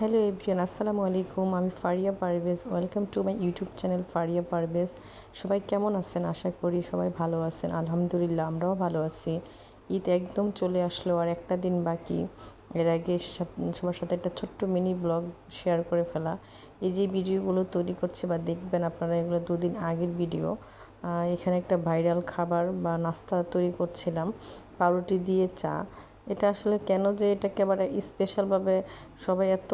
Hello everyone, আসসালামু আলাইকুম। আমি Faria Parvez. Welcome to my YouTube channel Faria Parvez. সবাই কেমন আছেন? আশা করি সবাই ভালো আছেন। আলহামদুলিল্লাহ, আমরাও ভালো আছি। ঈদ একদম চলে আসলো, আর একটা দিন বাকি। এর আগে সবার সাথে একটা ছোট্ট মিনি ব্লগ শেয়ার করে ফেলা। এই যে ভিডিওগুলো তৈরি করছে বা দেখবেন আপনারা, এগুলো দুদিন আগের ভিডিও। এখানে একটা ভাইরাল খাবার বা নাস্তা তৈরি করছিলাম, পাউরুটি দিয়ে চা। এটা আসলে কেন যে এটাকে আবার স্পেশালভাবে সবাই এত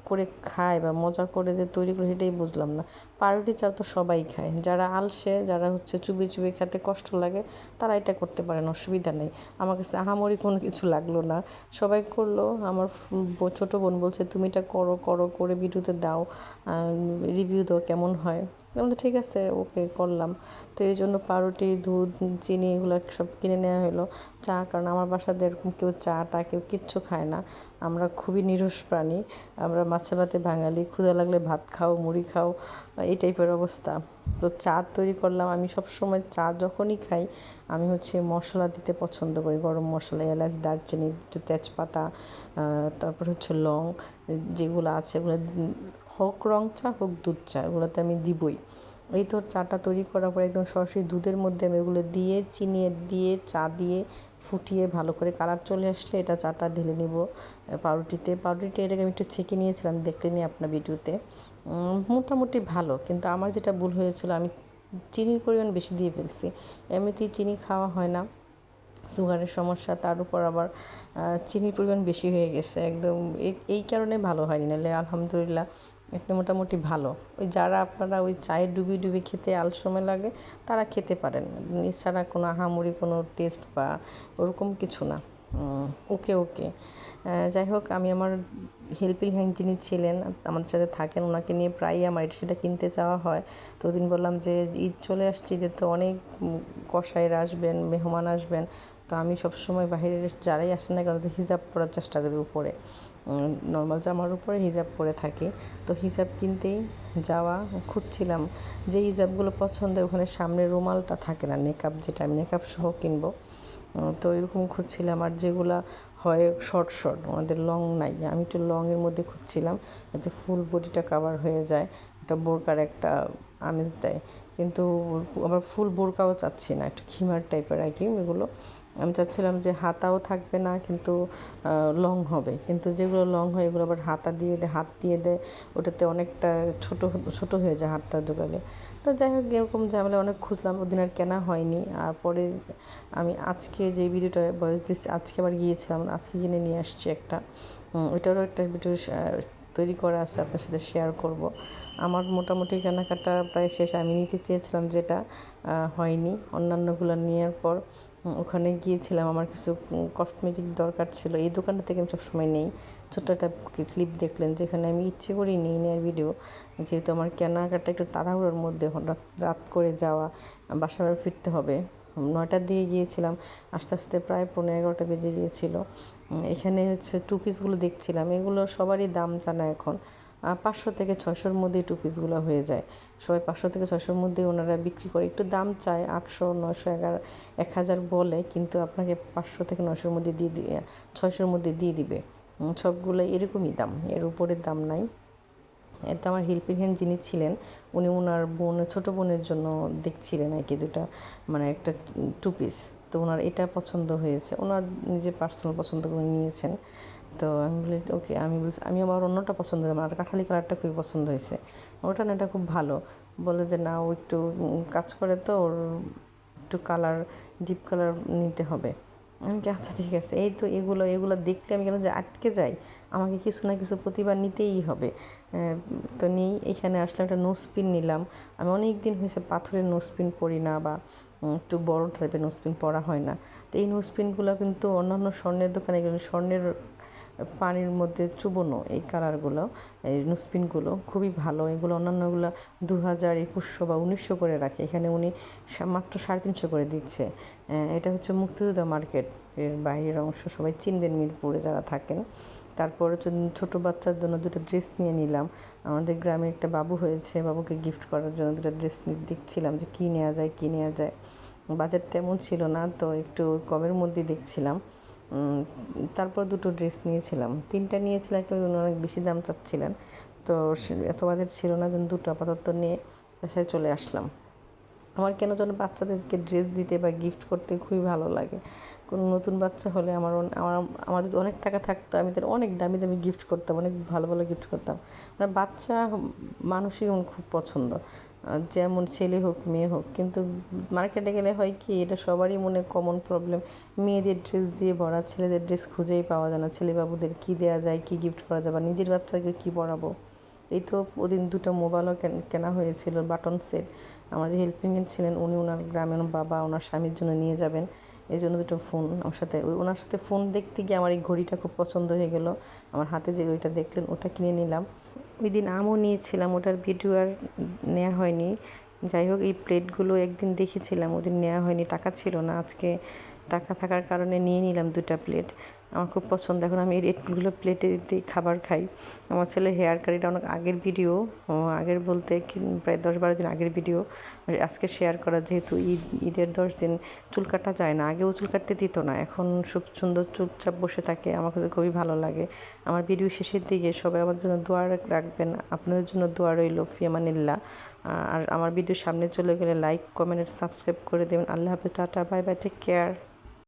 করে খায় বা মজা করে যে তৈরি করে, সেটাই বুঝলাম না। পাউরুটি চা তো সবাই খায়, যারা আলসে, যারা চুবিয়ে চুবিয়ে খেতে কষ্ট লাগে, তারা এটা করতে পারেন, অসুবিধা নেই। আমার কাছে আহামরি কোনো কিছু লাগলো না, সবাই করলো। আমার ছোটো বোন বলছে তুমি এটা করো করো করে ভিডিওতে দাও, রিভিউ দাও কেমন হয়। আমি তো ঠিক আছে, ওকে করলাম। তো এই জন্য পাউরুটি, দুধ, চিনি এগুলো সব কিনে নেওয়া হলো। চা, কারণ আমার বাসাতে এরকম কেউ চা কেউ কিচ্ছু খায় না। আমরা খুবই নিরস প্রাণী, আমরা মাছে ভাতে বাঙালি। ক্ষুধা লাগলে ভাত খাও, মুড়ি খাও, এই টাইপের অবস্থা। তো চা তৈরি করলাম। আমি সব সময় চা যখনই খাই, আমি মশলা দিতে পছন্দ করি। গরম মশলা, এলাচ, দারচিনি, একটু তেজপাতা, তারপর লং, যেগুলো আছে ওগুলো, হোক রং চা হোক দুধ চা, এগুলোতে আমি দিবই। এই তো চাটা তৈরি করার পর একদম সরাসরি দুধের মধ্যে আমি এগুলো দিয়ে, চিনি দিয়ে, চা দিয়ে ফুটিয়ে ভালো করে কালার চলে আসলে এটা চাটা ঢেলে নিব পাউরুটিতে এটাকে আমি একটু ছেঁকে নিয়েছিলাম, দেখতে নিই আপনার ভিডিওতে। মোটামুটি ভালো, কিন্তু আমার যেটা ভুল হয়েছিল, আমি চিনির পরিমাণ বেশি দিয়ে ফেলছি। এমনিতেই চিনি খাওয়া হয় না, সুগারের সমস্যা, তার উপর আবার চিনির পরিমাণ বেশি হয়ে গেছে একদম। এই কারণে ভালো হয়নি, নাহলে আলহামদুলিল্লাহ একটা মোটামুটি ভালো। ওই যারা আপনারা ওই চায়ে ডুবি খেতে আলসময় লাগে, তারা খেতে পারেন, এছাড়া কোনো আহামরি কোনো টেস্ট বা ওরকম কিছু না। ওকে ওকে, যাই হোক, আমি আমার হেল্পিং হ্যান্ড যিনি ছিলেন, আমাদের সাথে থাকেন, ওনাকে নিয়ে প্রায়ই আমার সেটা কিনতে চাওয়া হয়। তো ওদিন বললাম যে ঈদ চলে আসছে, ঈদের তো অনেক কসাইরা আসবেন, মেহমান আসবেন। তো আমি সবসময় বাইরের যারাই আসেন না কেন, হিজাব পরার চেষ্টা করি, উপরে নর্মাল জামার উপরে হিজাব পরে থাকি। তো হিজাব কিনতেই যাওয়া, খুঁজছিলাম যে হিজাবগুলো পছন্দ, ওখানে সামনে রুমালটা থাকে না, নেকাব, যেটা আমি নেকাব সহ কিনবো। তো এরকম খুঁজছিলাম, আর যেগুলা হয় শর্ট আমাদের লং নাই, আমি একটু লংয়ের মধ্যে খুঁজছিলাম, যাতে ফুল বডিটা কাভার হয়ে যায়, একটা বোরকার একটা আমেজ দেয়। কিন্তু আবার ফুল বোরকাও চাচ্ছি না, একটু খিমার টাইপের আর কি। এগুলো আমি চাচ্ছিলাম যে হাতাও থাকবে না, কিন্তু লং হবে। কিন্তু যেগুলো লং হয় এগুলো আবার হাত দিয়ে দেয়, ওটাতে অনেকটা ছোট হয়ে যায় হাতটা ঢোকালে। তো যাই হোক, এরকম ঝামেলা অনেক খুঁজলাম, ওদিন আর কেনা হয়নি। আর পরে আমি আজকে যে ভিডিওটা বয়স দিচ্ছি, আজকে আবার গিয়েছিলাম, আজকে কিনে নিয়ে আসছি একটা। ওইটারও একটা ভিডিও তৈরি করা আছে, আপনার সাথে শেয়ার করব। আমার মোটামুটি কেনাকাটা প্রায় শেষ। আমি নিতে চেয়েছিলাম যেটা, হয়নি। অন্যান্যগুলো নেওয়ার পর ওখানে গিয়েছিলাম, আমার কিছু কসমেটিক দরকার ছিল। এই দোকানটা থেকে আমি সবসময় নেই। ছোট্ট একটা ক্লিপ দেখলেন, যেখানে আমি ইচ্ছে করেই নেওয়ার ভিডিও, যেহেতু আমার কেনাকাটা একটু তাড়াহুড়োর মধ্যে, রাত করে যাওয়া, বাসায় ফিরতে হবে। 9টার দিকে গিয়েছিলাম, আস্তে আস্তে প্রায় 11:30 বেজে গিয়েছিল। এখানে টু পিসগুলো দেখছিলাম, এগুলো সবারই দাম জানা এখন। 500 থেকে 600-র মধ্যেই টু পিসগুলো হয়ে যায়। সবাই 500 থেকে 600-র মধ্যেই ওনারা বিক্রি করে, একটু দাম চায়, 800, 900, 1000 বলে, কিন্তু আপনাকে 500 থেকে 900-র মধ্যে 600-র মধ্যে দিয়ে দিবে। সবগুলো এরকমই দাম, এর উপরের দাম নাই। এটা আমার হেল্পিং হ্যান্ড যিনি ছিলেন, উনি ওনার ছোটো বোনের জন্য দেখছিলেন আর কি, দুটা মানে একটা টু পিস। তো ওনার এটা পছন্দ হয়েছে, ওনার নিজের পার্সোনাল পছন্দ করে নিয়েছেন। তো আমি বলি ওকে, আমি আমার অন্যটা পছন্দ হয়েছে, আমার কাঠালি কালারটা খুবই পছন্দ হয়েছে। ওটা না, এটা খুব ভালো। বলে যে না, ও একটু কাজ করে, তো ওর একটু কালার, ডিপ কালার নিতে হবে। আমি কি আচ্ছা ঠিক আছে। এই তো এগুলো দেখলে আমি কেন যে আটকে যাই, আমাকে কিছু না কিছু প্রতিবার নিতেই হবে। তো এখানে আসলে একটা নোজপিন নিলাম। আমি অনেক দিন হয়েছে পাথরের নোজপিন পরি না, বা একটু বড় টাইপের নোজপিন পরা হয় না। তো এই নোজপিনগুলো কিন্তু অন্যান্য স্বর্ণের দোকানে গেলে স্বর্ণের পানির মধ্যে চুবোনো, এই কালারগুলো, এই নোজপিনগুলো খুবই ভালো। এগুলো অন্যান্যগুলো 2000, 2100 বা 1900 করে রাখে, এখানে উনি মাত্র 350 করে দিচ্ছে। এটা মুক্তিযোদ্ধা মার্কেট এর বাইরের অংশ, সবাই চিনবেন মিরপুরে যারা থাকেন। তারপরে ছোটো বাচ্চার জন্য দুটো ড্রেস নিয়ে নিলাম। আমাদের গ্রামে একটা বাবু হয়েছে, বাবুকে গিফট করার জন্য দুটো ড্রেস দেখছিলাম যে কী নেওয়া যায়। বাজেট তেমন ছিল না, তো একটু কমের মধ্যেই দেখছিলাম। তারপর দুটো ড্রেস নিয়েছিলাম, 3টা নিয়েছিলাম, কিন্তু উনি অনেক বেশি দাম চাচ্ছিলেন, তো এত বাজেট ছিল না, যেন দুটো আপাতত নিয়ে বাসায় চলে আসলাম। আমার কেন যেন বাচ্চাদেরকে ড্রেস দিতে বা গিফট করতে খুবই ভালো লাগে। কোনো নতুন বাচ্চা হলে আমার আমার যদি অনেক টাকা থাকতো, আমি তাদের অনেক দামি দামি গিফট করতাম, অনেক ভালো ভালো গিফট করতাম। মানে বাচ্চা মানুষই আমার খুব পছন্দ, যেমন ছেলে হোক মেয়ে হোক। কিন্তু মার্কেটে গেলে হয় কি, এটা সবারই মনে কমন প্রবলেম, মেয়েদের ড্রেস দিয়ে ভরা, ছেলেদের ড্রেস খুঁজেই পাওয়া যায় না। ছেলে বাবুদের কী দেওয়া যায়, কী গিফট করা যায়, বা নিজের বাচ্চাকে কী পরাবো। এই তো ওদিন দুটো মোবাইলও কেনা হয়েছিল, বাটন সেট। আমার যে হেল্পিং হ্যান্ড ছিলেন উনি ওনার গ্রামের বাবা ওনার স্বামীর জন্য নিয়ে যাবেন, এই জন্য দুটো ফোন আমার সাথে, ওনার সাথে ফোন দেখতে গিয়ে আমার এই ঘড়িটা খুব পছন্দ হয়ে গেল। আমার হাতে যে ঘড়িটা দেখলেন ওটা কিনে নিলাম। ওই দিন আমও নিয়েছিলাম, ওটার ভিডিও আর নেওয়া হয়নি। যাই হোক, এই প্লেটগুলো একদিন দেখেছিলাম, ওদিন নেওয়া হয়নি, টাকা ছিল না। আজকে টাকা থাকার কারণে নিয়ে নিলাম 2টা প্লেট। আমার খুব পছন্দ, এখন আমি এগুলো প্লেটে দিয়ে খাবার খাই। আমার ছেলে হেয়ার কাটিংটা অনেক আগের ভিডিও, আগের বলতে প্রায় 10-12 দিন আগের ভিডিও আজকে শেয়ার করা, যেহেতু ঈদের 10 দিন চুল কাটা যায় না। আগেও চুল কাটতে দিত না, এখন খুব সুন্দর চুপচাপ বসে থাকে, আমার কাছে খুবই ভালো লাগে। আমার ভিডিও শেষের দিকে সবাই আমার জন্য দোয়া রাখবেন, আপনাদের জন্য দোয়া রইল, ফি আমানিল্লাহ। আর আমার ভিডিও সামনে চলে গেলে লাইক, কমেন্ট, সাবস্ক্রাইব করে দেবেন। আল্লাহ হাফেজ, tata, bye bye, take care.